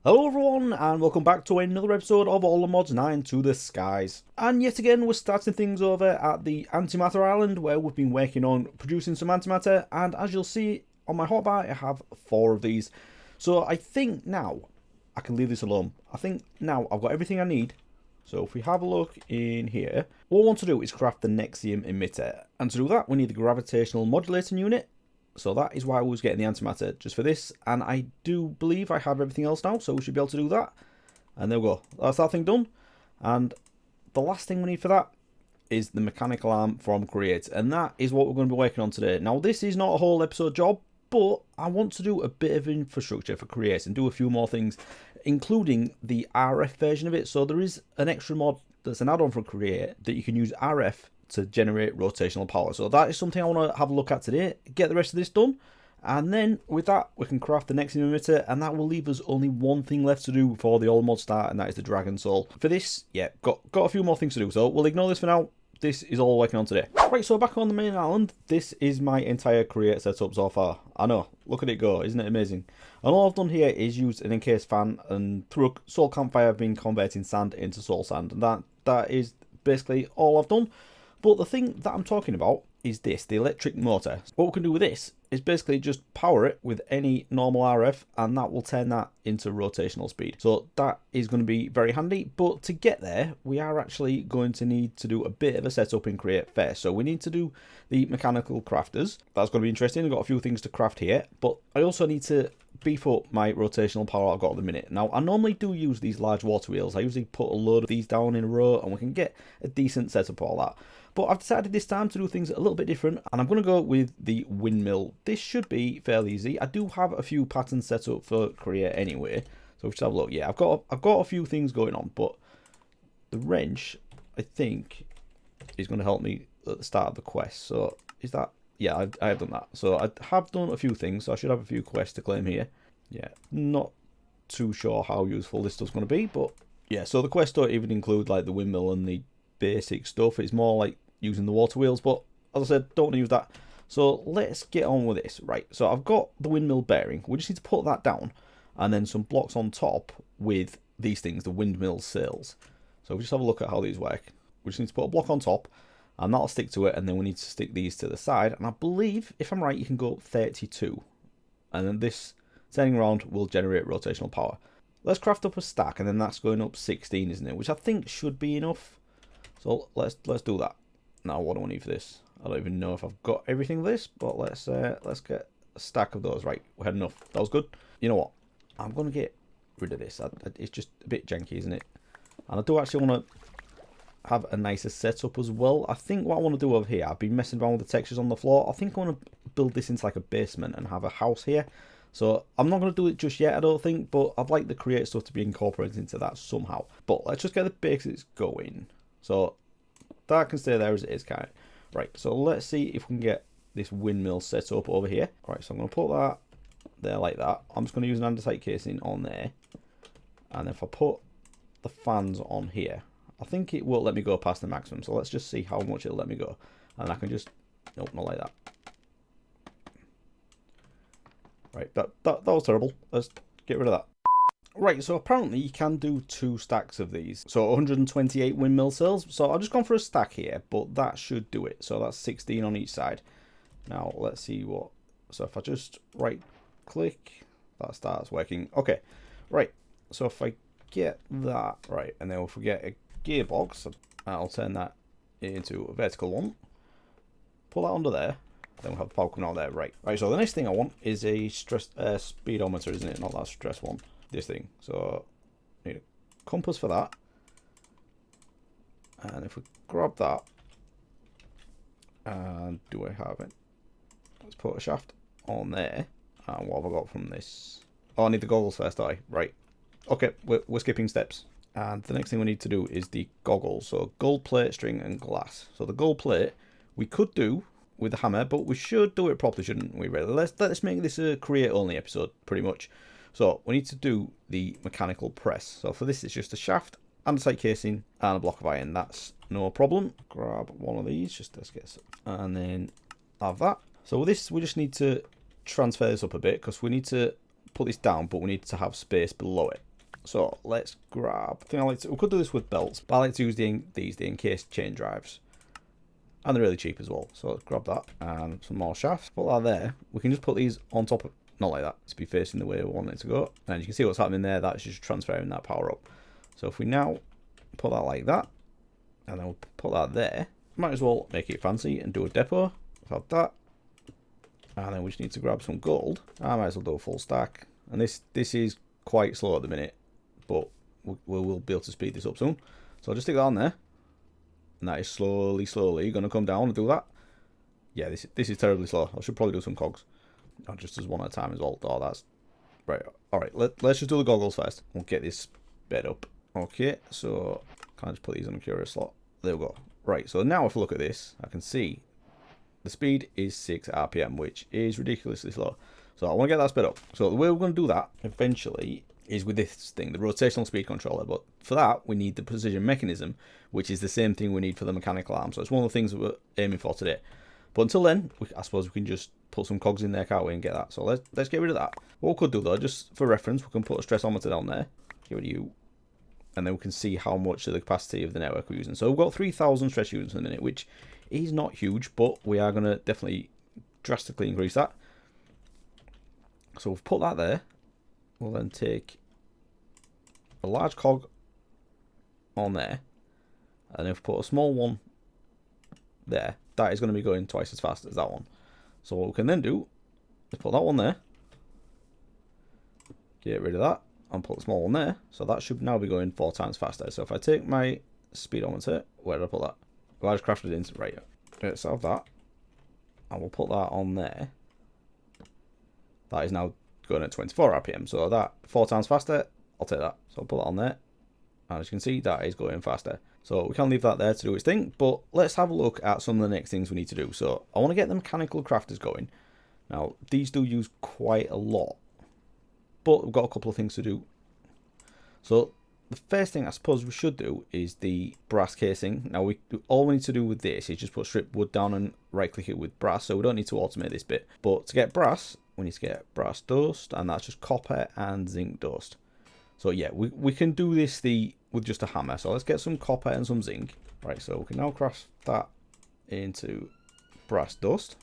Hello everyone and welcome back to another episode of All the Mods 9 to the Skies. And yet again we're starting things over at the Antimatter Island where we've been working on producing some antimatter, and as you'll see on my hotbar I have 4 of these. So I think now I can leave this alone. I think now I've got everything I need. So if we have a look in here, what we want to do is craft the Nexium emitter, and to do that we need the gravitational modulating unit. So that is why I was getting the antimatter just for this, and I do believe I have everything else now, so we should be able to do that. And there we go, that's that thing done. And the last thing we need for that is the mechanical arm from Create, and that is what we're going to be working on today. Now this is not a whole episode job, but I want to do a bit of infrastructure for Create and do a few more things, including the RF version of it. So there is an extra mod that's an add-on for Create that you can use RF to generate rotational power. So that is something I want to have a look at today, get the rest of this done, and then with that we can craft the next emitter, and that will leave us only one thing left to do before the all mod start, and that is the dragon soul. For this, yeah, got a few more things to do, so we'll ignore this for now. This is all we're working on today. Right, so back on the main island, this is my entire Create setup so far. I know, look at it go, isn't it amazing? And all I've done here is use an encased fan, and through a soul campfire I've been converting sand into soul sand, and that is basically all I've done. But the thing that I'm talking about is this, the electric motor. What we can do with this is basically just power it with any normal RF, and that will turn that into rotational speed. So that is going to be very handy. But to get there, we are actually going to need to do a bit of a setup in Create first. So we need to do the mechanical crafters. That's going to be interesting. I've got a few things to craft here, but I also need to beef up my rotational power I've got at the minute. Now I normally do use these large water wheels. I usually put a load of these down in a row and we can get a decent setup of all that. But I've decided this time to do things a little bit different, and I'm going to go with the windmill. This should be fairly easy. I do have a few patterns set up for Create anyway, so we'll just have a look. Yeah, I've got a few things going on, but the wrench I think is going to help me at the start of the quest. So is that? Yeah, I have done that. So I have done a few things, so I should have a few quests to claim here. Yeah, not too sure how useful this stuff's going to be, but yeah, so the quests don't even include like the windmill and the basic stuff. It's more like using the water wheels, but as I said, don't want to use that. So let's get on with this. Right, so I've got the windmill bearing. We just need to put that down, and then some blocks on top with these things, the windmill sails. So we just have a look at how these work. We just need to put a block on top, and that'll stick to it, and then we need to stick these to the side, and I believe, if I'm right, you can go 32, and then this turning around will generate rotational power. Let's craft up a stack, and then that's going up 16, isn't it? Which I think should be enough. So let's do that. Now what do I need for this? I don't even know if I've got everything for this, but let's get a stack of those. Right, we had enough. That was good. You know what? I'm gonna get rid of this. It's just a bit janky, isn't it? And I do actually want to have a nicer setup as well. I think what I want to do over here, I've been messing around with the textures on the floor. I think I want to build this into like a basement and have a house here. So I'm not going to do it just yet, I don't think, but I'd like the Create stuff to be incorporated into that somehow. But let's just get the basics going. So that can stay there as it is, kind of. Right, so let's see if we can get this windmill set up over here. Right, so I'm going to put that there like that. I'm just going to use an andesite casing on there. And if I put the fans on here, I think it won't let me go past the maximum. So let's just see how much it'll let me go. And I can just, nope, not like that. Right, that was terrible. Let's get rid of that. Right, so apparently you can do 2 stacks of these. So 128 windmill cells. So I've just gone for a stack here, but that should do it. So that's 16 on each side. Now let's see what. So if I just right click, that starts working. Okay, right. So if I get that right, and then if we get a gearbox, I'll turn that into a vertical one. Pull that under there. Then we'll have the power coming out there. Right. Right. So the next thing I want is a stress speedometer, isn't it? Not that stress one. This thing. So need a compass for that. And if we grab that, and do I have it? Let's put a shaft on there. And what have I got from this? Oh, I need the goggles first, do I? Right. Okay, we're skipping steps. And the next thing we need to do is the goggles. So gold plate, string, and glass. So the gold plate we could do with the hammer, but we should do it properly, shouldn't we? Really? Let's make this a Create only episode, pretty much. So we need to do the mechanical press. So for this, it's just a shaft, andesite casing, and a block of iron. That's no problem. Grab one of these, just let's get some, and then have that. So with this, we just need to transfer this up a bit because we need to put this down, but we need to have space below it. So let's grab, I think we could do this with belts, but I like to use the encased chain drives. And they're really cheap as well. So let's grab that and some more shafts. Put that there. We can just put these on top of, not like that, to be facing the way we want it to go. And you can see what's happening there. That's just transferring that power up. So if we now put that like that, and then we'll put that there, might as well make it fancy and do a depot. Like that. And then we just need to grab some gold. I might as well do a full stack. And this is quite slow at the minute, but we'll be able to speed this up soon. So I'll just stick that on there. And that is slowly going to come down and do that. Yeah, this is terribly slow. I should probably do some cogs. Not just as one at a time as well. Oh, that's... Right, alright, let's just do the goggles first. We'll get this bed up. Okay, so... Can I just put these on a curious slot? There we go. Right, so now if I look at this, I can see the speed is 6 RPM, which is ridiculously slow. So I want to get that sped up. So the way we're going to do that, eventually, is with this thing, the rotational speed controller. But for that, we need the precision mechanism, which is the same thing we need for the mechanical arm. So it's one of the things that we're aiming for today. But until then, I suppose we can just put some cogs in there, can't we, and get that. So let's get rid of that. What we could do, though, just for reference, we can put a stressometer down there. Get rid of you. And then we can see how much of the capacity of the network we're using. So we've got 3,000 stress units in a minute, which is not huge, but we are going to definitely drastically increase that. So we've put that there. We'll then take a large cog on there, and if we put a small one there, that is going to be going twice as fast as that one. So what we can then do is put that one there, get rid of that, and put the small one there. So that should now be going 4 times faster. So if I take my speedometer, where did I put that? Well, I just crafted it into right here. Let's have that, and we'll put that on there. That is now going at 24 RPM. So that 4 times faster, I'll take that. So I'll put that on there. And as you can see, that is going faster. So we can leave that there to do its thing. But let's have a look at some of the next things we need to do. So I want to get the mechanical crafters going. Now, these do use quite a lot. But we've got a couple of things to do. So the first thing I suppose we should do is the brass casing. Now, all we need to do with this is just put strip wood down and right click it with brass. So we don't need to automate this bit. But to get brass, we need to get brass dust, and that's just copper and zinc dust. So yeah, we can do this with just a hammer. So let's get some copper and some zinc. Right, so we can now craft that into brass dust.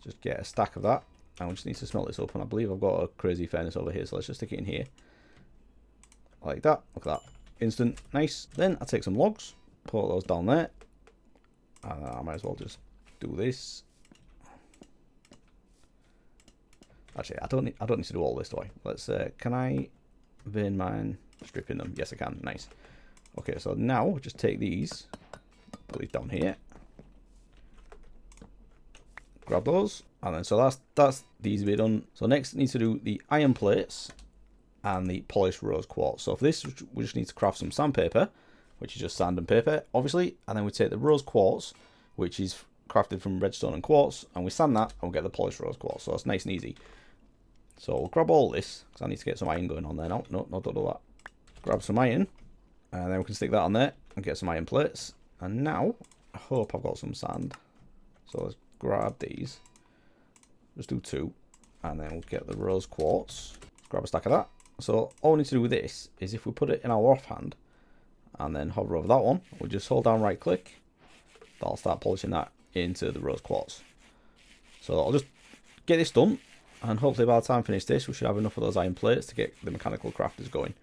Just get a stack of that, and we just need to smelt this up. And I believe I've got a crazy furnace over here, so let's just stick it in here. Like that. Look at that. Instant. Nice. Then I take some logs, put those down there. And I might as well just do this. Actually, I don't need to do all this, do I? Let's can I vein mine stripping them? Yes, I can. Nice. Okay, so now just take these, put these down here, grab those, and then so that's these bit done. So next needs to do the iron plates and the polished rose quartz. So for this, we just need to craft some sandpaper, which is just sand and paper, obviously, and then we take the rose quartz, which is crafted from redstone and quartz, and we sand that, and we'll get the polished rose quartz. So that's nice and easy. So we'll grab all this, because I need to get some iron going on there now. No, don't do that. Grab some iron, and then we can stick that on there and get some iron plates. And now, I hope I've got some sand. So let's grab these. Just do 2, and then we'll get the rose quartz. Let's grab a stack of that. So all we need to do with this is if we put it in our offhand, and then hover over that one, we'll just hold down right click. That'll start polishing that into the rose quartz. So I'll just get this done. And hopefully by the time I finish this, we should have enough of those iron plates to get the mechanical crafters going.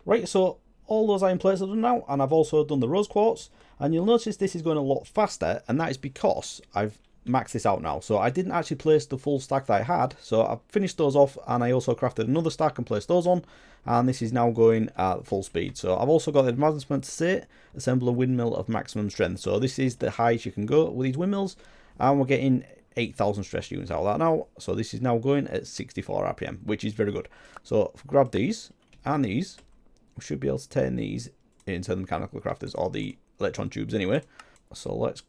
Right, so all those iron plates are done now, and I've also done the rose quartz. And you'll notice this is going a lot faster, and that is because I've maxed this out now. So I didn't actually place the full stack that I had. So I've finished those off, and I also crafted another stack and placed those on. And this is now going at full speed. So I've also got the advancement to say, assemble a windmill of maximum strength. So this is the highest you can go with these windmills. And we're getting 8,000 stress units out of that now. So this is now going at 64 RPM, which is very good. So if we grab these and these, we should be able to turn these into the mechanical crafters, or the electron tubes anyway. So let's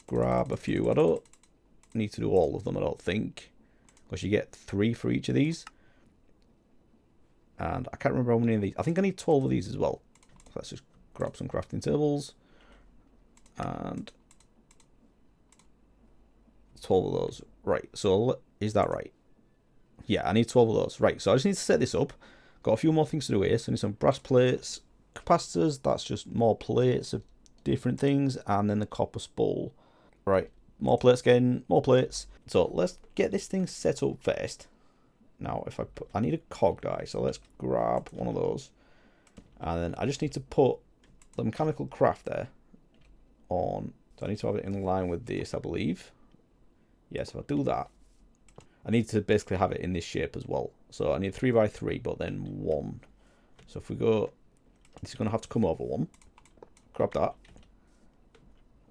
grab a few. I don't need to do all of them, I don't think, because you get 3 for each of these. And I can't remember how many of these. I think I need 12 of these as well. So let's just grab some crafting tables. And 12 of those. Right, so is that right? Yeah, I need 12 of those. Right, so I just need to set this up. Got a few more things to do here. So I need some brass plates, capacitors, that's just more plates of different things, and then the copper spool. Right, more plates again, more plates. So let's get this thing set up first. Now, if I need a cog die, so let's grab one of those. And then I just need to put the mechanical craft there on. So I need to have it in line with this, I believe. Yes, if I do that, I need to basically have it in this shape as well. So I need 3 by 3, but then 1. So if we go, this is going to have to come over 1. Grab that.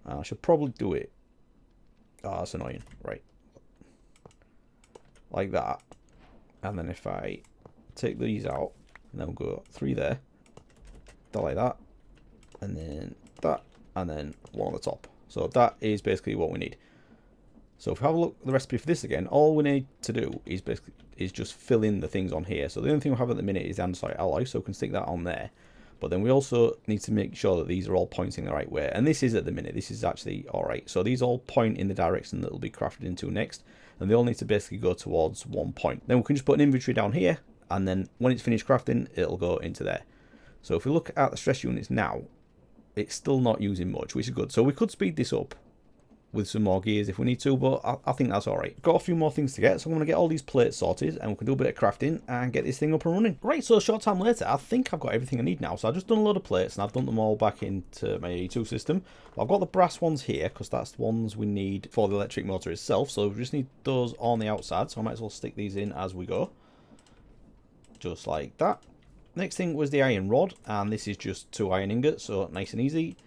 I should probably do it. Oh, that's annoying. Right. Like that. And then if I take these out, and then we'll go 3 there. That like that. And then that. And then 1 on the top. So that is basically what we need. So if we have a look at the recipe for this again, all we need to do is basically just fill in the things on here. So the only thing we have at the minute is the andesite alloy, so we can stick that on there. But then we also need to make sure that these are all pointing the right way. And this is at the minute, this is actually alright. So these all point in the direction that will be crafted into next. And they all need to basically go towards 1 point. Then we can just put an inventory down here. And then when it's finished crafting, it'll go into there. So if we look at the stress units now, it's still not using much, which is good. So we could speed this up with some more gears if we need to, but I think that's alright. Got a few more things to get, so I'm going to get all these plates sorted and we can do a bit of crafting and get this thing up and running. Right, so a short time later, I think I've got everything I need now. So I've just done a load of plates and I've done them all back into my E2 system. I've got the brass ones here because that's the ones we need for the electric motor itself, so we just need those on the outside, so I might as well stick these in as we go. Just like that. Next thing was the iron rod, and this is just 2 iron ingots, so nice and easy.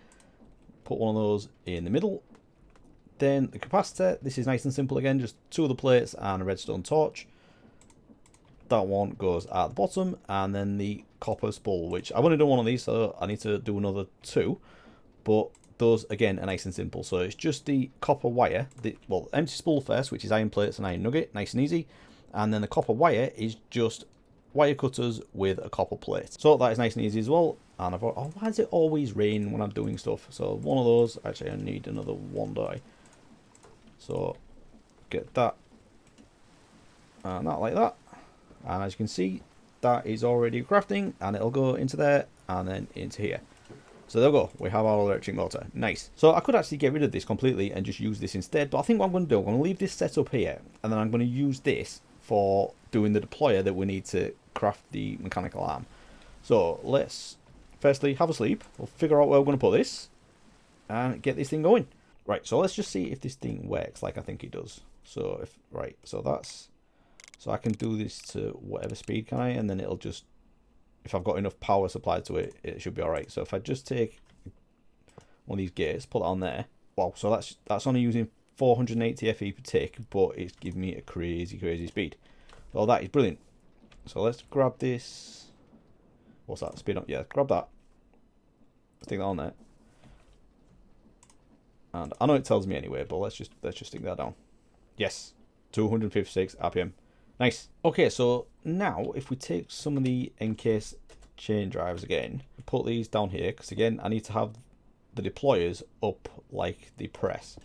Put one of those in the middle. Then the capacitor, this is nice and simple again, just 2 of the plates and a redstone torch. That one goes at the bottom, and then the copper spool, which I've only done one of these, so I need to do another 2. But those, again, are nice and simple. So it's just the copper wire, well, empty spool first, which is iron plates and iron nugget, nice and easy. And then the copper wire is just wire cutters with a copper plate. So that is nice and easy as well. And I've got, oh, why does it always rain when I'm doing stuff? So one of those, actually I need another 1 die. So get that and that like that, and as you can see, that is already crafting, and it'll go into there and then into here. So there we go, we have our electric motor. Nice. So I could actually get rid of this completely and just use this instead, but I think what I'm going to do, I'm going to leave this set up here, and then I'm going to use this for doing the deployer that we need to craft the mechanical arm. So let's firstly have a sleep. We'll figure out where we're going to put this and get this thing going. Right, so let's just see if this thing works like I think it does. So if, right, so that's, so I can do this to whatever speed, can I? And then it'll just, if I've got enough power supplied to it, it should be alright. So if I just take one of these gates, put that on there. Wow, so that's only using 480 FE per tick, but it's giving me a crazy speed. Well, that is brilliant. So let's grab this. What's that? Speed up. Yeah, grab that. Stick that on there. And I know it tells me anyway, but let's just stick that down. Yes, 256 RPM. Nice. Okay, so now if we take some of the encase chain drives again, put these down here, because again I need to have the deployers up like the press.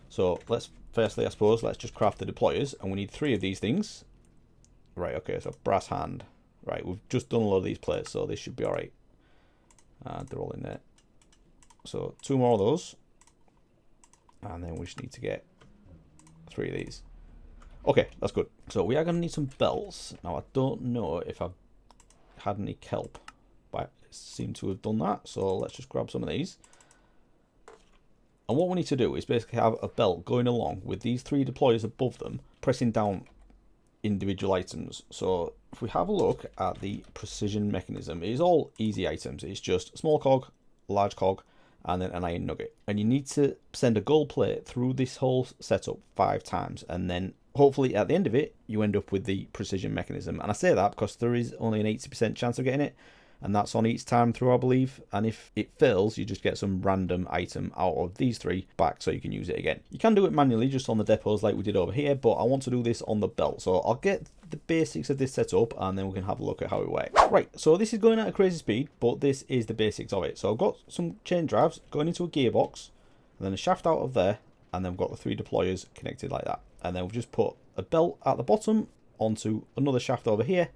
So let's firstly, I suppose, let's just craft the deployers, and we need 3 of these things. Right, okay, so brass hand. Right, we've just done a lot of these plates, so this should be alright. And they're all in there. So 2 more of those. And then we just need to get 3 of these. Okay, that's good. So we are going to need some belts. Now, I don't know if I've had any kelp, but I seem to have done that. So let's just grab some of these. And what we need to do is basically have a belt going along with these 3 deployers above them, pressing down individual items. So if we have a look at the precision mechanism, it is all easy items. It's just small cog, large cog, and then an iron nugget. And you need to send a gold plate through this whole setup 5 times, and then hopefully at the end of it you end up with the precision mechanism. And I say that because there is only an 80% chance of getting it, and that's on each time through, I believe. And if it fails, you just get some random item out of these 3 back so you can use it again. You can do it manually just on the depots like we did over here, but I want to do this on the belt. So I'll get the basics of this setup and then we can have a look at how it works. Right, so this is going at a crazy speed, but this is the basics of it. So I've got some chain drives going into a gearbox, and then a shaft out of there, and then we've got the 3 deployers connected like that. And then we've just put a belt at the bottom onto another shaft over here,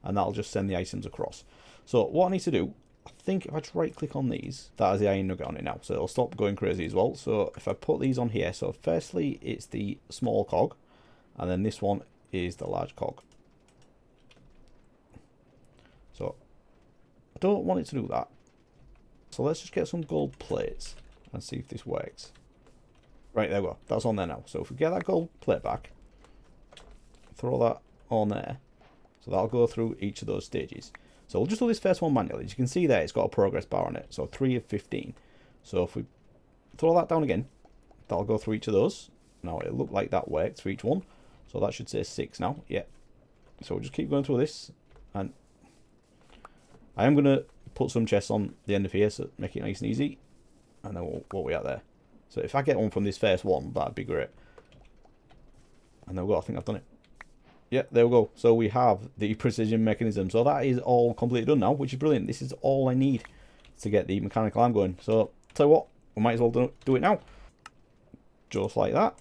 and that'll just send the items across. So what I need to do, I think if I just right click on these, that has the iron nugget on it now, so it'll stop going crazy as well. So if I put these on here, so firstly it's the small cog, and then this one is the large cog. So I don't want it to do that. So let's just get some gold plates and see if this works. Right, there we go. That's on there now. So if we get that gold plate back, throw that on there. So that'll go through each of those stages. So we'll just do this first one manually. As you can see there, it's got a progress bar on it. So 3 of 15. So if we throw that down again, that'll go through each of those. Now it'll look like that worked for each one. So that should say 6 now. Yeah. So we'll just keep going through this. And I am going to put some chests on the end of here, so make it nice and easy. And then what we at there. So if I get one from this first one, that'd be great. And there we go. I think I've done it. Yeah, there we go. So we have the precision mechanism. So that is all completely done now, which is brilliant. This is all I need to get the mechanical arm going. So tell you what, we might as well do it now. Just like that.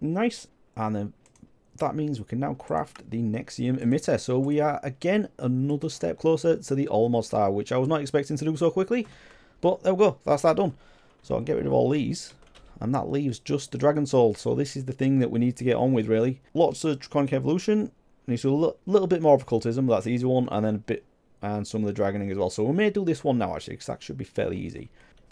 Nice. And then that means we can now craft the Nexium emitter. So we are again another step closer to the all mod star, which I was not expecting to do so quickly. But there we go. That's that done. So I can get rid of all these. And that leaves just the Dragon Soul. So this is the thing that we need to get on with, really. Lots of Draconic Evolution. Needs to do a little bit more of occultism. That's the easy one. And then a bit, and some of the dragoning as well. So we may do this one now, actually, because that should be fairly easy.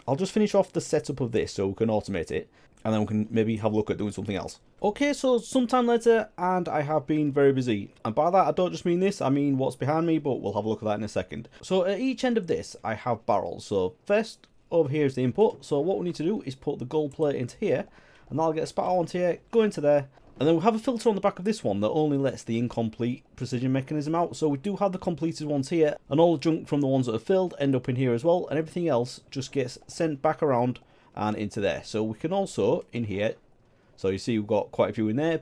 I'll just finish off the setup of this so we can automate it. And then we can maybe have a look at doing something else. Okay, so sometime later, and I have been very busy. And by that, I don't just mean this, I mean what's behind me, but we'll have a look at that in a second. So at each end of this, I have barrels. So first, over here is the input. So what we need to do is put the gold plate into here, and that'll get a spatter onto here, go into there. And then we'll have a filter on the back of this one that only lets the incomplete precision mechanism out. So we do have the completed ones here, and all the junk from the ones that are filled end up in here as well, and everything else just gets sent back around and into there. So we can also, in here, so you see we've got quite a few in there,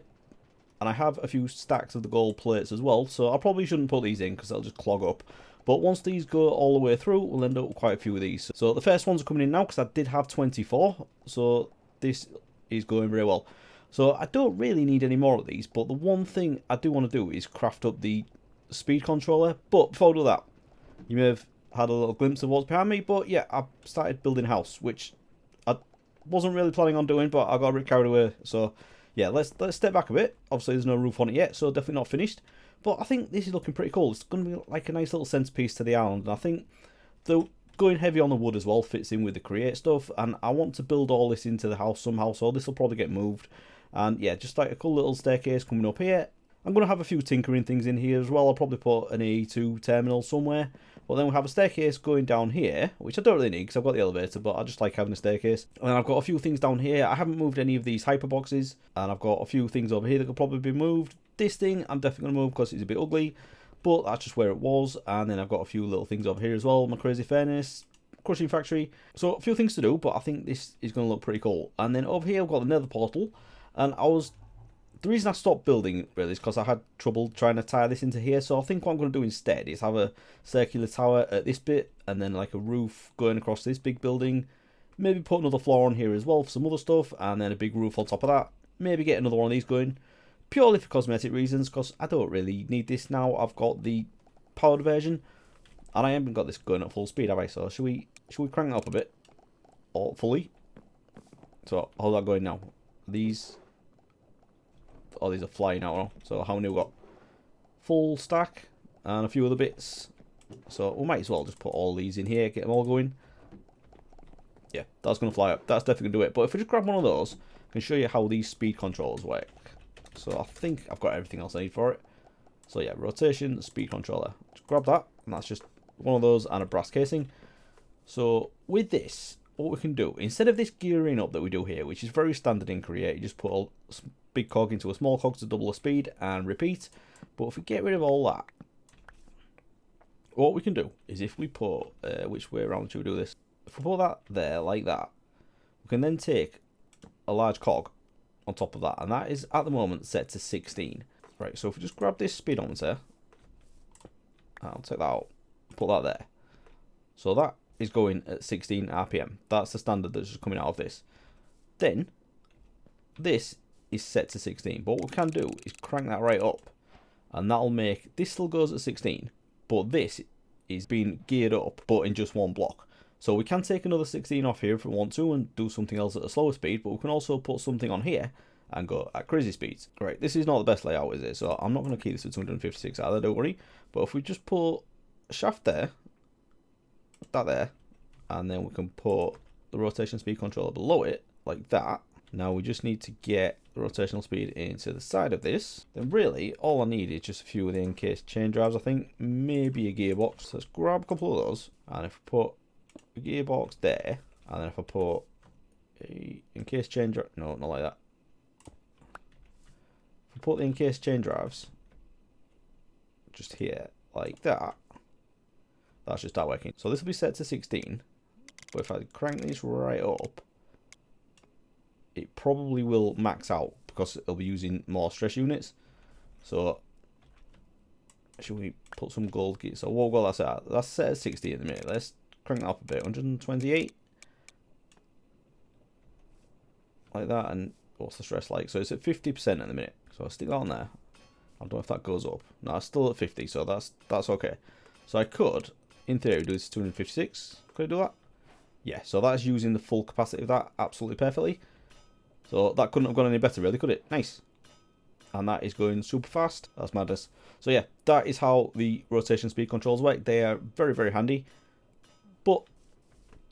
and I have a few stacks of the gold plates as well, so I probably shouldn't put these in because they'll just clog up. But once these go all the way through, we'll end up with quite a few of these. So the first ones are coming in now because I did have 24, so this is going very well. So I don't really need any more of these, but the one thing I do want to do is craft up the speed controller. But before I do that, you may have had a little glimpse of what's behind me, but yeah, I started building a house, which I wasn't really planning on doing, but I got a bit carried away. So yeah, let's step back a bit. Obviously there's no roof on it yet, so definitely not finished. But I think this is looking pretty cool. It's going to be like a nice little centerpiece to the island. And I think the going heavy on the wood as well fits in with the create stuff. And I want to build all this into the house somehow, so this will probably get moved. And yeah, just like a cool little staircase coming up here. I'm going to have a few tinkering things in here as well. I'll probably put an A2 terminal somewhere. But then we'll have a staircase going down here, which I don't really need because I've got the elevator, but I just like having a staircase. And I've got a few things down here. I haven't moved any of these hyper boxes. And I've got a few things over here that could probably be moved. This thing I'm definitely going to move because it's a bit ugly. But that's just where it was. And then I've got a few little things over here as well. My crazy furnace, crushing factory. So a few things to do, but I think this is going to look pretty cool. And then over here I've got the nether portal. And the reason I stopped building really is because I had trouble trying to tie this into here. So I think what I'm going to do instead is have a circular tower at this bit and then like a roof going across this big building. Maybe put another floor on here as well for some other stuff, and then a big roof on top of that. Maybe get another one of these going purely for cosmetic reasons because I don't really need this now. I've got the powered version and I haven't got this going at full speed, have I? So should we crank it up a bit or fully? So how's that going now? These are flying out now. So how many we got? Full stack and a few other bits. So we might as well just put all these in here, get them all going. Yeah, that's going to fly up. That's definitely going to do it. But if we just grab one of those, I can show you how these speed controllers work. So I think I've got everything else I need for it. So yeah, rotation, speed controller. Just grab that, and that's just one of those and a brass casing. So with this, what we can do, instead of this gearing up that we do here, which is very standard in Create, you just put a big cog into a small cog to double the speed and repeat. But if we get rid of all that, what we can do is if we put, which way around should we do this? If we put that there like that, we can then take a large cog on top of that, and that is at the moment set to 16. Right, so if we just grab this speedometer, I'll take that out, put that there. So that is going at 16 RPM. That's the standard that's just coming out of this. Then, this is set to 16. But what we can do is crank that right up. And that'll make, this still goes at 16. but this is being geared up, but in just one block. So we can take another 16 off here if we want to and do something else at a slower speed, but we can also put something on here and go at crazy speeds. Right, this is not the best layout, is it? So I'm not going to keep this at 256 either, don't worry. But if we just put a shaft there, that there, and then we can put the rotation speed controller below it, like that. Now we just need to get the rotational speed into the side of this. Then really, all I need is just a few of the encased chain drives, I think. Maybe a gearbox. So let's grab a couple of those. And if we put a gearbox there, and then if I put a encased chain drive, no, not like that. If I put the encased chain drives just here, like that, that's just start working. So this will be set to 16. But if I crank this right up, it probably will max out because it'll be using more stress units. So should we put some gold gear? So what goal that's set at 60 in a minute. Let's crank that up a bit. 128 like that. And what's the stress like? So it's at 50% in the minute. So I'll stick that on there. I don't know if that goes up. No, it's still at 50, so that's okay. So I could, in theory, do this 256. Could I do that? Yeah, so that's using the full capacity of that absolutely perfectly. So that couldn't have gone any better, really, could it? Nice. And that is going super fast. That's madness. So yeah, that is how the rotation speed controls work. They are very, very handy. But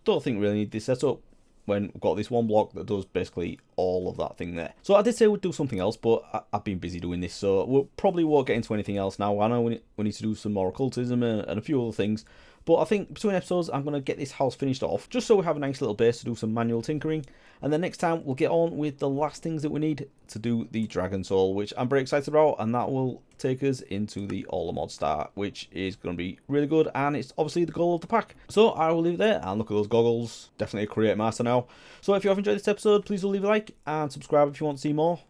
don't think we really need this setup when we've got this one block that does basically all of that thing there. So I did say we'd do something else, but I've been busy doing this, so we'll probably won't get into anything else now. I know we need to do some more occultism and a few other things. But I think between episodes, I'm going to get this house finished off, just so we have a nice little base to do some manual tinkering. And then next time, we'll get on with the last things that we need to do the Dragon Soul, which I'm very excited about. And that will take us into the All the Mod start, which is going to be really good. And it's obviously the goal of the pack. So I will leave it there. And look at those goggles. Definitely a creative master now. So if you have enjoyed this episode, please do leave a like and subscribe if you want to see more.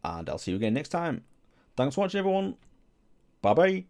And I'll see you again next time. Thanks for watching, everyone. Bye-bye.